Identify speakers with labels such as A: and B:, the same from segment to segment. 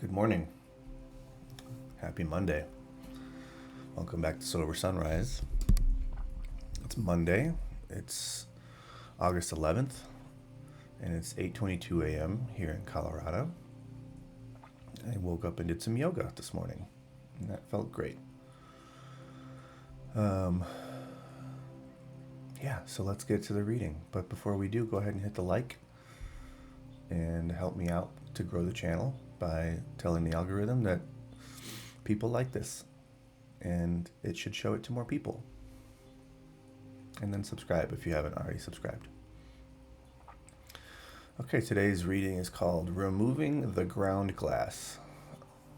A: Good morning. Happy Monday. Welcome back to Sober Sunrise. It's Monday. It's August 11th, and it's 8:22 a.m. here in Colorado. I woke up and did some yoga this morning, and that felt great. So let's get to the reading. But before we do, go ahead and hit the like and help me out to grow the channel by telling the algorithm that people like this and it should show it to more people. And then subscribe if you haven't already subscribed. Okay, today's reading is called Removing the Ground Glass.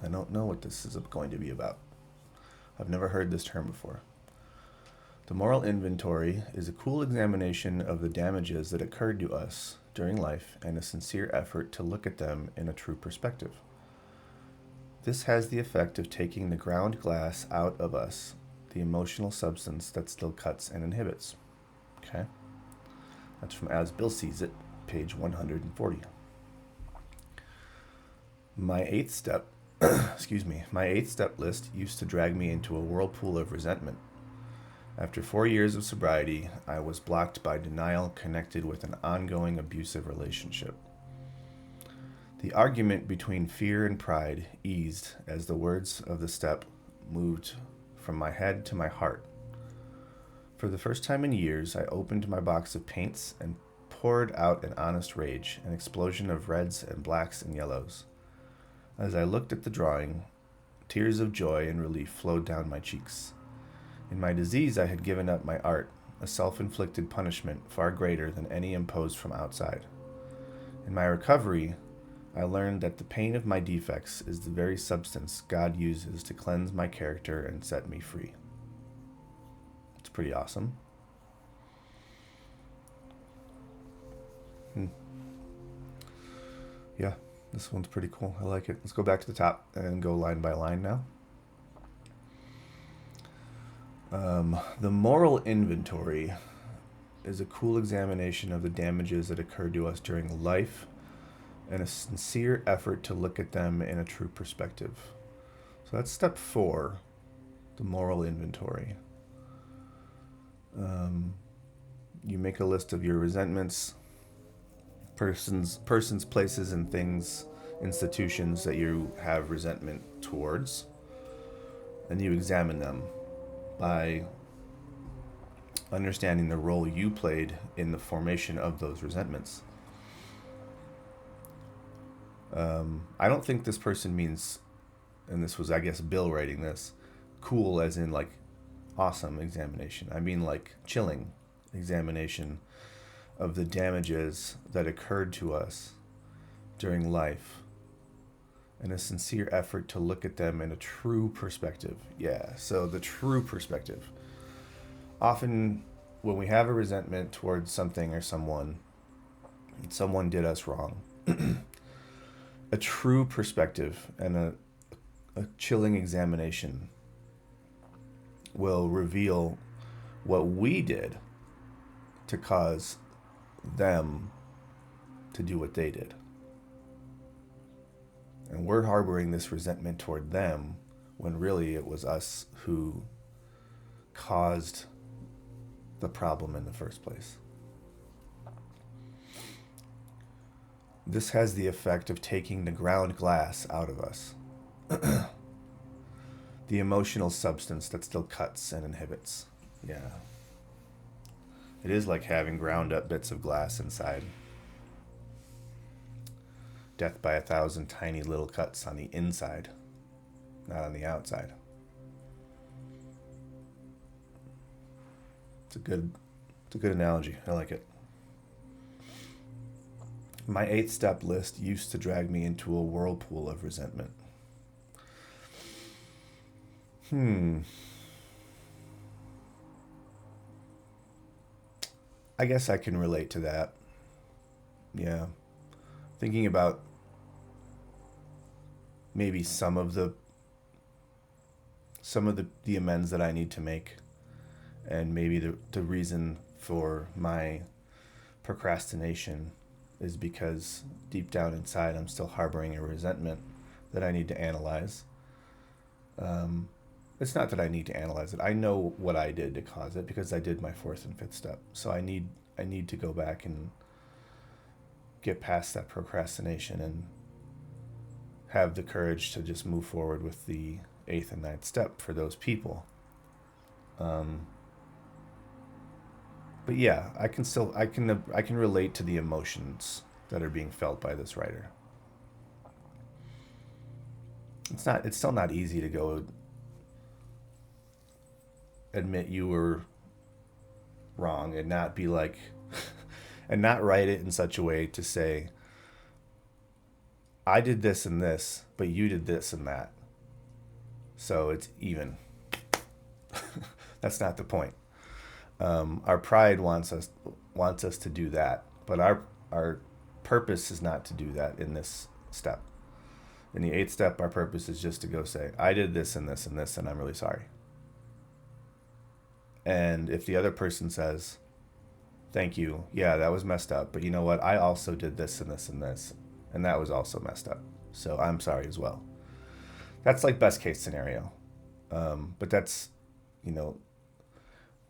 A: I don't know what this is going to be about. I've never heard this term before. The moral inventory is a cool examination of the damages that occurred to us during life and a sincere effort to look at them in a true perspective. This has the effect of taking the ground glass out of us, the emotional substance that still cuts and inhibits. Okay? That's from As Bill Sees It, page 140. My eighth step list used to drag me into a whirlpool of resentment. After 4 years of sobriety, I was blocked by denial connected with an ongoing abusive relationship. The argument between fear and pride eased as the words of the step moved from my head to my heart. For the first time in years, I opened my box of paints and poured out an honest rage, an explosion of reds and blacks and yellows. As I looked at the drawing, tears of joy and relief flowed down my cheeks. In my disease, I had given up my art, a self-inflicted punishment far greater than any imposed from outside. In my recovery, I learned that the pain of my defects is the very substance God uses to cleanse my character and set me free. It's pretty awesome. Yeah, this one's pretty cool. I like it. Let's go back to the top and go line by line now. The moral inventory is a cool examination of the damages that occurred to us during life and a sincere effort to look at them in a true perspective. So that's step 4, the moral inventory. You make a list of your resentments, persons, places, and things, institutions that you have resentment towards, and you examine them by understanding the role you played in the formation of those resentments. I don't think this person means, and this was, I guess, Bill writing this, cool as in like awesome examination. I mean like chilling examination of the damages that occurred to us during life and a sincere effort to look at them in a true perspective. Yeah, so the true perspective. Often when we have a resentment towards something or someone did us wrong, a true perspective and a chilling examination will reveal what we did to cause them to do what they did. And we're harboring this resentment toward them when really it was us who caused the problem in the first place. This has the effect of taking the ground glass out of us. The emotional substance that still cuts and inhibits. Yeah. It is like having ground up bits of glass inside. Death by 1,000 tiny little cuts on the inside, not on the outside. It's a good analogy. I like it. My 8th step list used to drag me into a whirlpool of resentment. I guess I can relate to that. Yeah. Thinking about maybe some of the amends that I need to make, and maybe the reason for my procrastination is because deep down inside I'm still harboring a resentment that I need to analyze. It's not that I need to analyze it. I know what I did to cause it because I did my fourth and fifth step. So I need to go back and get past that procrastination and have the courage to just move forward with the eighth and ninth step for those people. But yeah, I can relate to the emotions that are being felt by this writer. It's still not easy to go admit you were wrong and not be like and not write it in such a way to say, I did this and this, but you did this and that, so it's even. That's not the point. Our pride wants us to do that, but our purpose is not to do that in this step. In the eighth step, our purpose is just to go say, I did this and this and this, and I'm really sorry. And if the other person says, thank you, yeah, that was messed up, but you know what, I also did this and this and this, and that was also messed up, so I'm sorry as well. That's like best case scenario. But that's,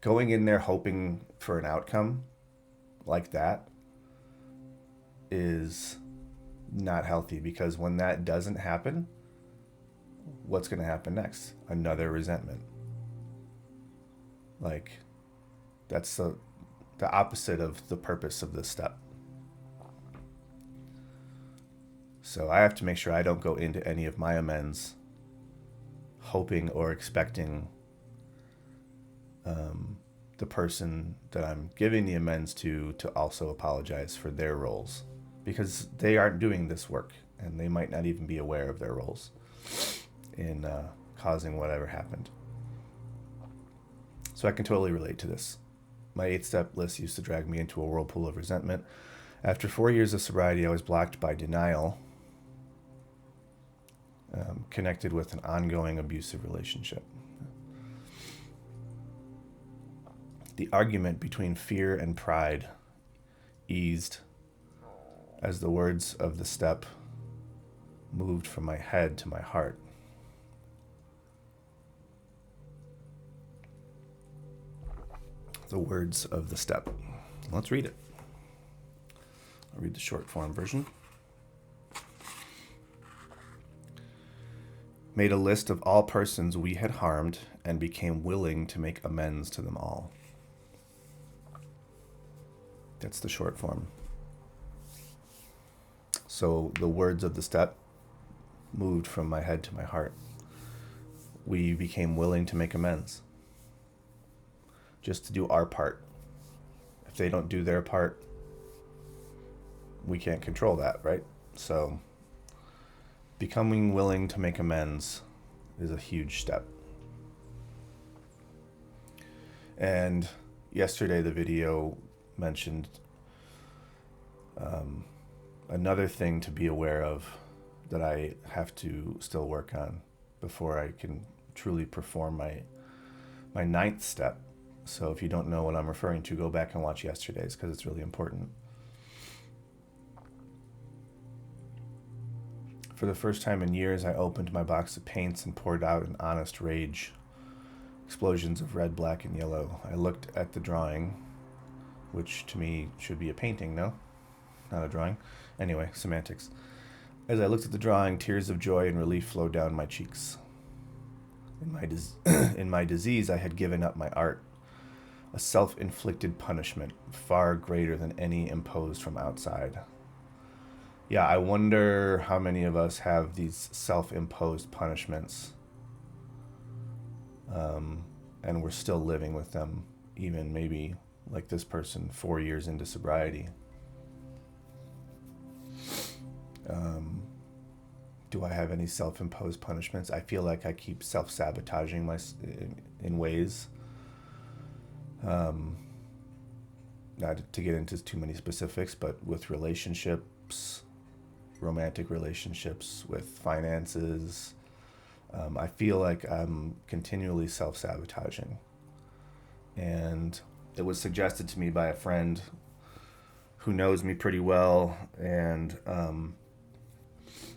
A: going in there hoping for an outcome like that is not healthy, because when that doesn't happen, what's going to happen next? Another resentment. Like, that's the opposite of the purpose of this step. So I have to make sure I don't go into any of my amends hoping or expecting the person that I'm giving the amends to also apologize for their roles, because they aren't doing this work and they might not even be aware of their roles in causing whatever happened. So I can totally relate to this. My 8-step list used to drag me into a whirlpool of resentment. After 4 years of sobriety, I was blocked by denial, connected with an ongoing abusive relationship. The argument between fear and pride eased as the words of the step moved from my head to my heart. The words of the step. Let's read it. I'll read the short form version. Made a list of all persons we had harmed and became willing to make amends to them all. That's the short form. So the words of the step moved from my head to my heart. We became willing to make amends. Just to do our part. If they don't do their part, we can't control that, right? So becoming willing to make amends is a huge step. And yesterday the video mentioned another thing to be aware of that I have to still work on before I can truly perform my 9th step. So if you don't know what I'm referring to, go back and watch yesterday's, because it's really important. For the first time in years, I opened my box of paints and poured out an honest rage. Explosions of red, black, and yellow. I looked at the drawing, which to me should be a painting, no? Not a drawing. Anyway, semantics. As I looked at the drawing, tears of joy and relief flowed down my cheeks. In my disease, I had given up my art. A self-inflicted punishment, far greater than any imposed from outside. Yeah, I wonder how many of us have these self-imposed punishments, and we're still living with them, even maybe like this person 4 years into sobriety. Do I have any self-imposed punishments? I feel like I keep self-sabotaging in ways. Not to get into too many specifics, but with relationships, romantic relationships, with finances, I feel like I'm continually self-sabotaging. And it was suggested to me by a friend who knows me pretty well, and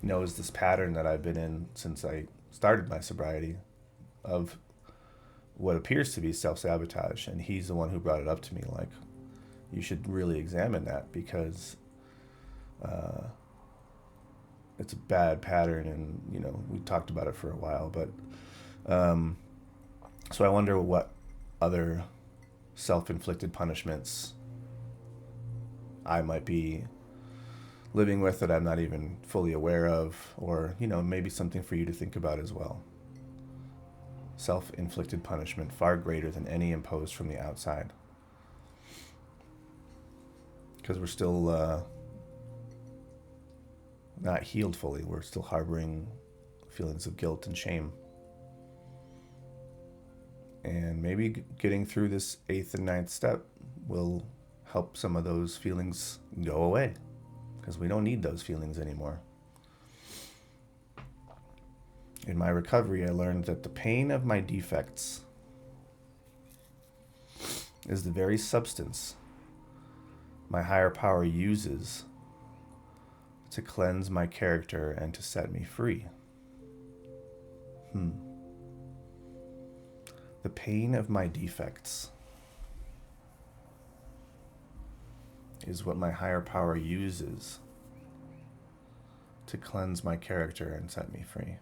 A: knows this pattern that I've been in since I started my sobriety of what appears to be self-sabotage. And he's the one who brought it up to me, like, you should really examine that because it's a bad pattern. And, we talked about it for a while. But so I wonder what other self-inflicted punishments I might be living with that I'm not even fully aware of, or, maybe something for you to think about as well. Self-inflicted punishment far greater than any imposed from the outside. Because we're still not healed fully. We're still harboring feelings of guilt and shame. And maybe getting through this 8th and 9th step will help some of those feelings go away, because we don't need those feelings anymore. In my recovery, I learned that the pain of my defects is the very substance my higher power uses to cleanse my character and to set me free. The pain of my defects is what my higher power uses to cleanse my character and set me free.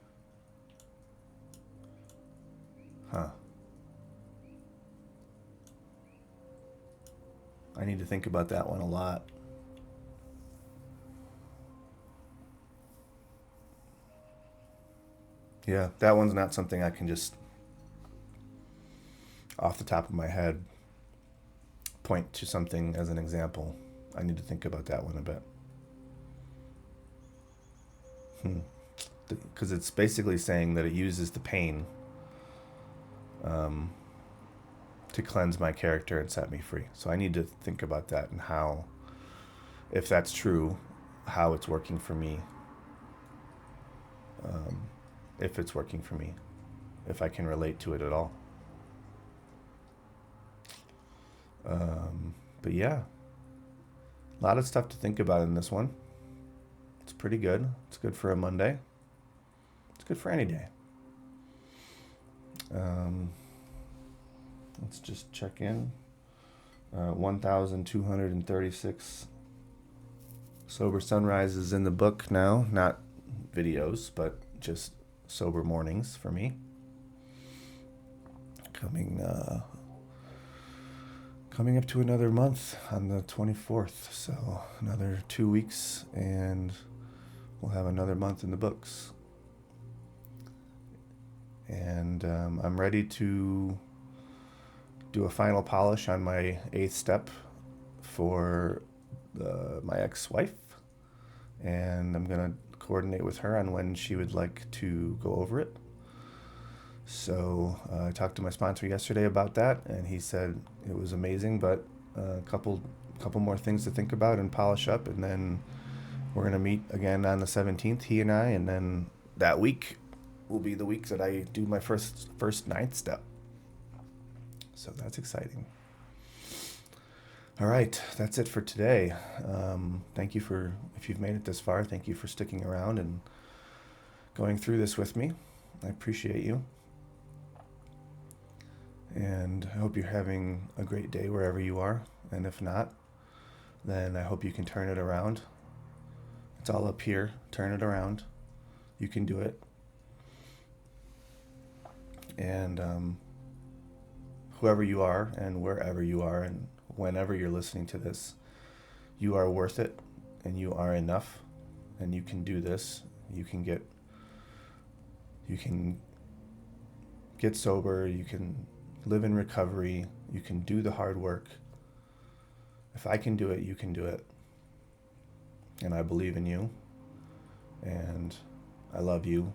A: I need to think about that one a lot. Yeah, that one's not something I can just, off the top of my head, point to something as an example. I need to think about that one a bit. Because it's basically saying that it uses the pain to cleanse my character and set me free. So I need to think about that and how, if that's true, how it's working for me. If it's working for me, if I can relate to it at all. But yeah, a lot of stuff to think about in this one. It's pretty good. It's good for a Monday. It's good for any day. Let's just check in. 1,236 sober sunrises in the book now. Not videos, but just sober mornings for me. Coming up to another month on the 24th. So another 2 weeks and we'll have another month in the books. And I'm ready to do a final polish on my 8th step for my ex-wife. And I'm going to coordinate with her on when she would like to go over it. So I talked to my sponsor yesterday about that, and he said it was amazing, but a couple more things to think about and polish up, and then we're going to meet again on the 17th, he and I, and then that week will be the week that I do my first 9th step. So that's exciting. All right, that's it for today. Thank you if you've made it this far, thank you for sticking around and going through this with me. I appreciate you. And I hope you're having a great day wherever you are. And if not, then I hope you can turn it around. It's all up here. Turn it around. You can do it. And whoever you are and wherever you are and whenever you're listening to this, you are worth it and you are enough and you can do this. You can get sober. You can live in recovery. You can do the hard work. If I can do it, you can do it. And I believe in you. And I love you,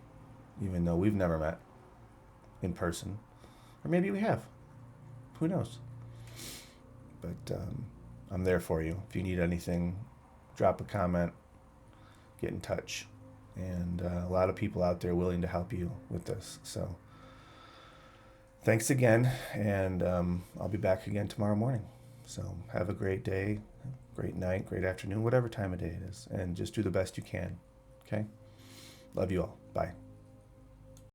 A: even though we've never met in person. Or maybe we have. Who knows? But I'm there for you. If you need anything, drop a comment, get in touch. And a lot of people out there willing to help you with this. So thanks again, and I'll be back again tomorrow morning. So have a great day, great night, great afternoon, whatever time of day it is, and just do the best you can, okay? Love you all. Bye.